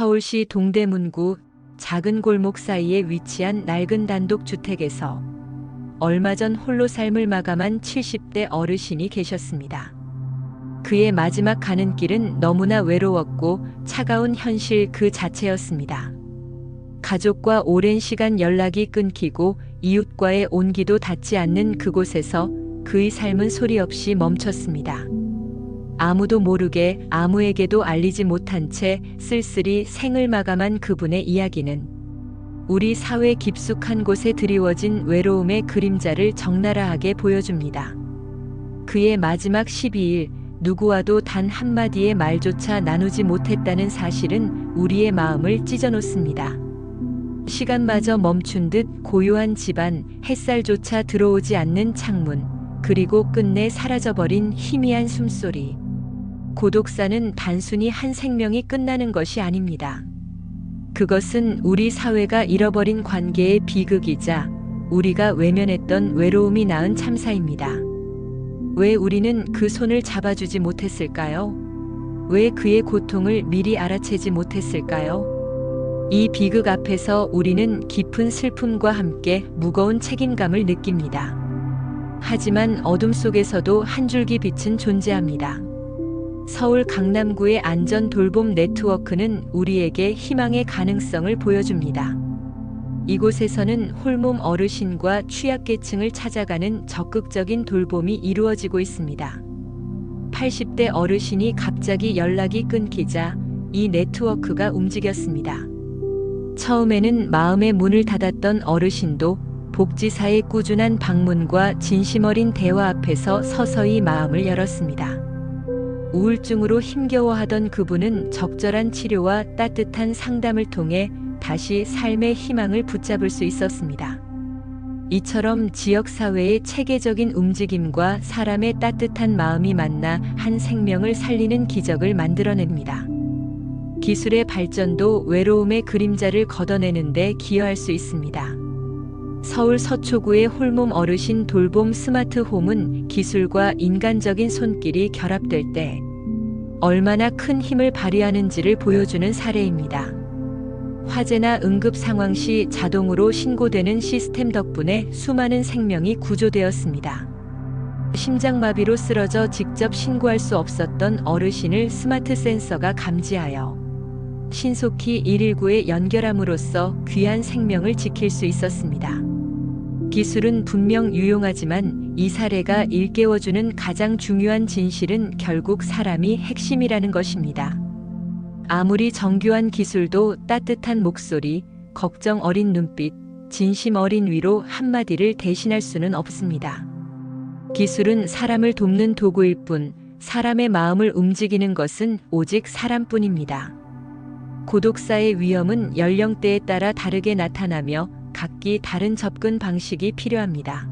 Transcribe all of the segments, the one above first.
서울시 동대문구 작은 골목 사이에 위치한 낡은 단독주택에서 얼마 전 홀로 삶을 마감한 70대 어르신이 계셨습니다. 그의 마지막 가는 길은 너무나 외로웠고 차가운 현실 그 자체였습니다. 가족과 오랜 시간 연락이 끊기고 이웃과의 온기도 닿지 않는 그곳에서 그의 삶은 소리 없이 멈췄습니다. 아무도 모르게 아무에게도 알리지 못한 채 쓸쓸히 생을 마감한 그분의 이야기는 우리 사회 깊숙한 곳에 드리워진 외로움의 그림자를 적나라하게 보여줍니다. 그의 마지막 12일, 누구와도 단 한마디의 말조차 나누지 못했다는 사실은 우리의 마음을 찢어놓습니다. 시간마저 멈춘 듯 고요한 집안, 햇살조차 들어오지 않는 창문, 그리고 끝내 사라져버린 희미한 숨소리. 고독사는 단순히 한 생명이 끝나는 것이 아닙니다. 그것은 우리 사회가 잃어버린 관계의 비극이자 우리가 외면했던 외로움이 낳은 참사입니다. 왜 우리는 그 손을 잡아주지 못했을까요? 왜 그의 고통을 미리 알아채지 못했을까요? 이 비극 앞에서 우리는 깊은 슬픔과 함께 무거운 책임감을 느낍니다. 하지만 어둠 속에서도 한 줄기 빛은 존재합니다. 서울 강남구의 안전 돌봄 네트워크는 우리에게 희망의 가능성을 보여줍니다. 이곳에서는 홀몸 어르신과 취약계층을 찾아가는 적극적인 돌봄이 이루어지고 있습니다. 80대 어르신이 갑자기 연락이 끊기자 이 네트워크가 움직였습니다. 처음에는 마음의 문을 닫았던 어르신도 복지사의 꾸준한 방문과 진심 어린 대화 앞에서 서서히 마음을 열었습니다. 우울증으로 힘겨워하던 그분은 적절한 치료와 따뜻한 상담을 통해 다시 삶의 희망을 붙잡을 수 있었습니다. 이처럼 지역사회의 체계적인 움직임과 사람의 따뜻한 마음이 만나 한 생명을 살리는 기적을 만들어냅니다. 기술의 발전도 외로움의 그림자를 걷어내는 데 기여할 수 있습니다. 서울 서초구의 홀몸 어르신 돌봄 스마트홈은 기술과 인간적인 손길이 결합될 때 얼마나 큰 힘을 발휘하는지를 보여주는 사례입니다. 화재나 응급 상황 시 자동으로 신고되는 시스템 덕분에 수많은 생명이 구조되었습니다. 심장마비로 쓰러져 직접 신고할 수 없었던 어르신을 스마트 센서가 감지하여 신속히 119에 연결함으로써 귀한 생명을 지킬 수 있었습니다. 기술은 분명 유용하지만 이 사례가 일깨워주는 가장 중요한 진실은 결국 사람이 핵심이라는 것입니다. 아무리 정교한 기술도 따뜻한 목소리, 걱정 어린 눈빛, 진심 어린 위로 한마디를 대신할 수는 없습니다. 기술은 사람을 돕는 도구일 뿐 사람의 마음을 움직이는 것은 오직 사람뿐입니다. 고독사의 위험은 연령대에 따라 다르게 나타나며 각기 다른 접근 방식이 필요합니다.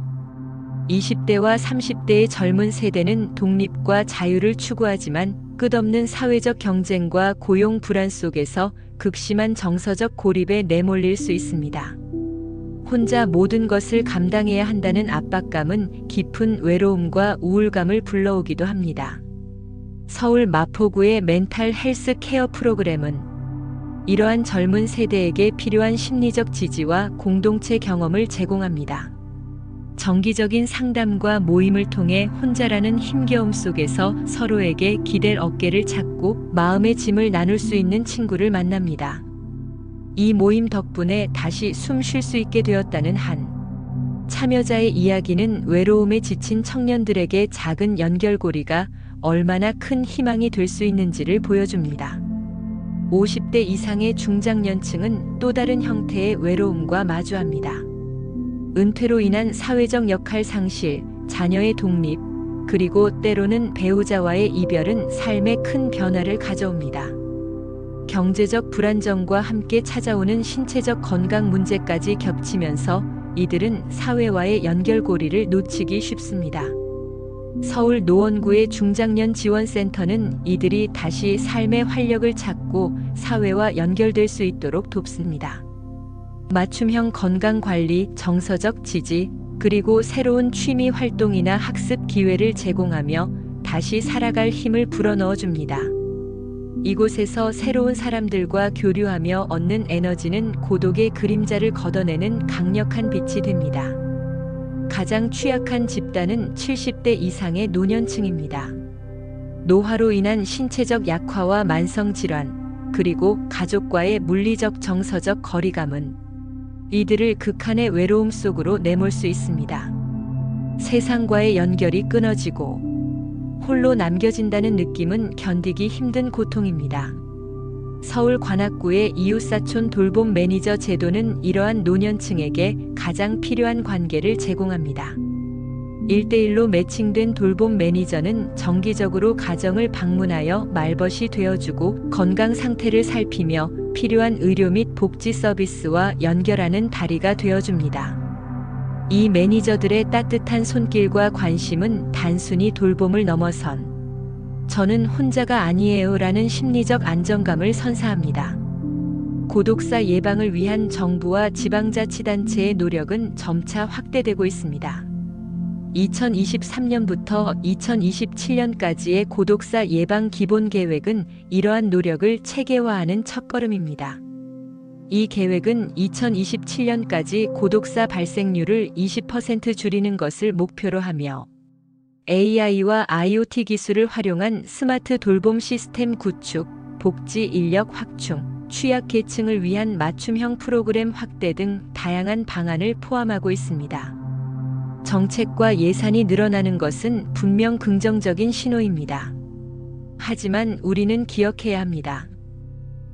20대와 30대의 젊은 세대는 독립과 자유를 추구하지만 끝없는 사회적 경쟁과 고용 불안 속에서 극심한 정서적 고립에 내몰릴 수 있습니다. 혼자 모든 것을 감당해야 한다는 압박감은 깊은 외로움과 우울감을 불러오기도 합니다. 서울 마포구의 멘탈 헬스 케어 프로그램은 이러한 젊은 세대에게 필요한 심리적 지지와 공동체 경험을 제공합니다. 정기적인 상담과 모임을 통해 혼자라는 힘겨움 속에서 서로에게 기댈 어깨를 찾고 마음의 짐을 나눌 수 있는 친구를 만납니다. 이 모임 덕분에 다시 숨 쉴 수 있게 되었다는 한 참여자의 이야기는 외로움에 지친 청년들에게 작은 연결고리가 얼마나 큰 희망이 될 수 있는지를 보여줍니다. 50대 이상의 중장년층은 또 다른 형태의 외로움과 마주합니다. 은퇴로 인한 사회적 역할 상실, 자녀의 독립, 그리고 때로는 배우자와의 이별은 삶에 큰 변화를 가져옵니다. 경제적 불안정과 함께 찾아오는 신체적 건강 문제까지 겹치면서 이들은 사회와의 연결고리를 놓치기 쉽습니다. 서울 노원구의 중장년 지원센터는 이들이 다시 삶의 활력을 찾고 사회와 연결될 수 있도록 돕습니다. 맞춤형 건강관리, 정서적 지지, 그리고 새로운 취미 활동이나 학습 기회를 제공하며 다시 살아갈 힘을 불어넣어줍니다. 이곳에서 새로운 사람들과 교류하며 얻는 에너지는 고독의 그림자를 걷어내는 강력한 빛이 됩니다. 가장 취약한 집단은 70대 이상의 노년층입니다. 노화로 인한 신체적 약화와 만성 질환, 그리고 가족과의 물리적 정서적 거리감은 이들을 극한의 외로움 속으로 내몰 수 있습니다. 세상과의 연결이 끊어지고 홀로 남겨진다는 느낌은 견디기 힘든 고통입니다. 서울 관악구의 이웃사촌 돌봄 매니저 제도는 이러한 노년층에게 가장 필요한 관계를 제공합니다. 1대1로 매칭된 돌봄 매니저는 정기적으로 가정을 방문하여 말벗이 되어주고 건강 상태를 살피며 필요한 의료 및 복지 서비스와 연결하는 다리가 되어줍니다. 이 매니저들의 따뜻한 손길과 관심은 단순히 돌봄을 넘어선 "저는 혼자가 아니에요라는 심리적 안정감을 선사합니다. 고독사 예방을 위한 정부와 지방자치단체의 노력은 점차 확대되고 있습니다. 2023년부터 2027년까지의 고독사 예방 기본 계획은 이러한 노력을 체계화하는 첫걸음입니다. 이 계획은 2027년까지 고독사 발생률을 20% 줄이는 것을 목표로 하며 AI와 IoT 기술을 활용한 스마트 돌봄 시스템 구축, 복지 인력 확충, 취약계층을 위한 맞춤형 프로그램 확대 등 다양한 방안을 포함하고 있습니다. 정책과 예산이 늘어나는 것은 분명 긍정적인 신호입니다. 하지만 우리는 기억해야 합니다.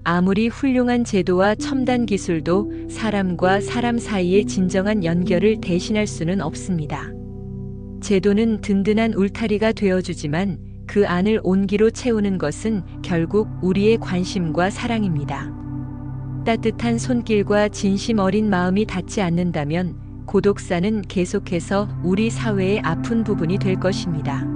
아무리 훌륭한 제도와 첨단 기술도 사람과 사람 사이의 진정한 연결을 대신할 수는 없습니다. 제도는 든든한 울타리가 되어주지만 그 안을 온기로 채우는 것은 결국 우리의 관심과 사랑입니다. 따뜻한 손길과 진심 어린 마음이 닿지 않는다면 고독사는 계속해서 우리 사회의 아픈 부분이 될 것입니다.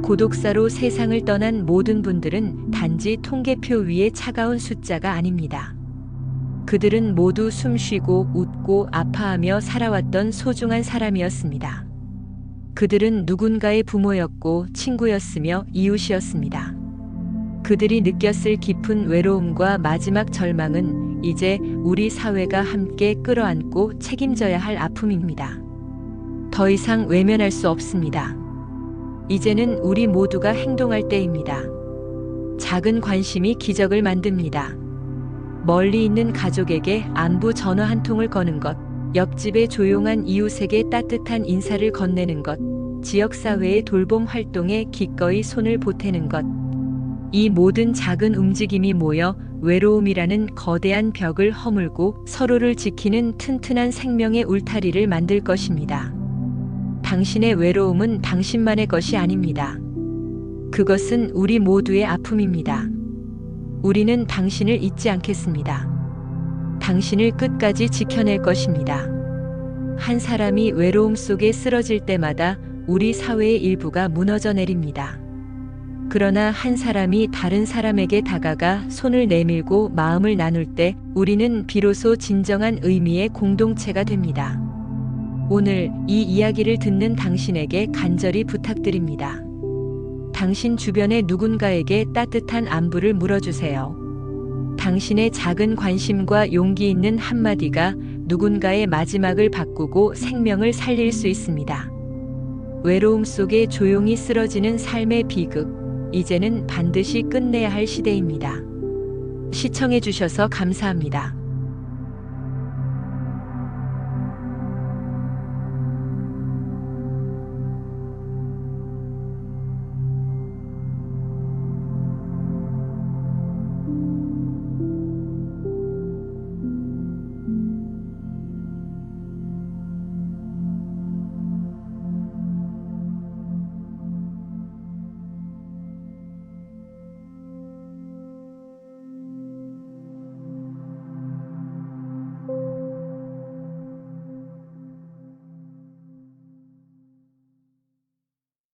고독사로 세상을 떠난 모든 분들은 단지 통계표 위의 차가운 숫자가 아닙니다. 그들은 모두 숨쉬고 웃고 아파하며 살아왔던 소중한 사람이었습니다. 그들은 누군가의 부모였고 친구였으며 이웃이었습니다. 그들이 느꼈을 깊은 외로움과 마지막 절망은 이제 우리 사회가 함께 끌어안고 책임져야 할 아픔입니다. 더 이상 외면할 수 없습니다. 이제는 우리 모두가 행동할 때입니다. 작은 관심이 기적을 만듭니다. 멀리 있는 가족에게 안부 전화 한 통을 거는 것, 옆집의 조용한 이웃에게 따뜻한 인사를 건네는 것, 지역사회의 돌봄 활동에 기꺼이 손을 보태는 것. 이 모든 작은 움직임이 모여 외로움이라는 거대한 벽을 허물고 서로를 지키는 튼튼한 생명의 울타리를 만들 것입니다. 당신의 외로움은 당신만의 것이 아닙니다. 그것은 우리 모두의 아픔입니다. 우리는 당신을 잊지 않겠습니다. 당신을 끝까지 지켜낼 것입니다. 한 사람이 외로움 속에 쓰러질 때마다 우리 사회의 일부가 무너져 내립니다. 그러나 한 사람이 다른 사람에게 다가가 손을 내밀고 마음을 나눌 때 우리는 비로소 진정한 의미의 공동체가 됩니다. 오늘 이 이야기를 듣는 당신에게 간절히 부탁드립니다. 당신 주변의 누군가에게 따뜻한 안부를 물어주세요. 당신의 작은 관심과 용기 있는 한마디가 누군가의 마지막을 바꾸고 생명을 살릴 수 있습니다. 외로움 속에 조용히 쓰러지는 삶의 비극, 이제는 반드시 끝내야 할 시대입니다. 시청해주셔서 감사합니다.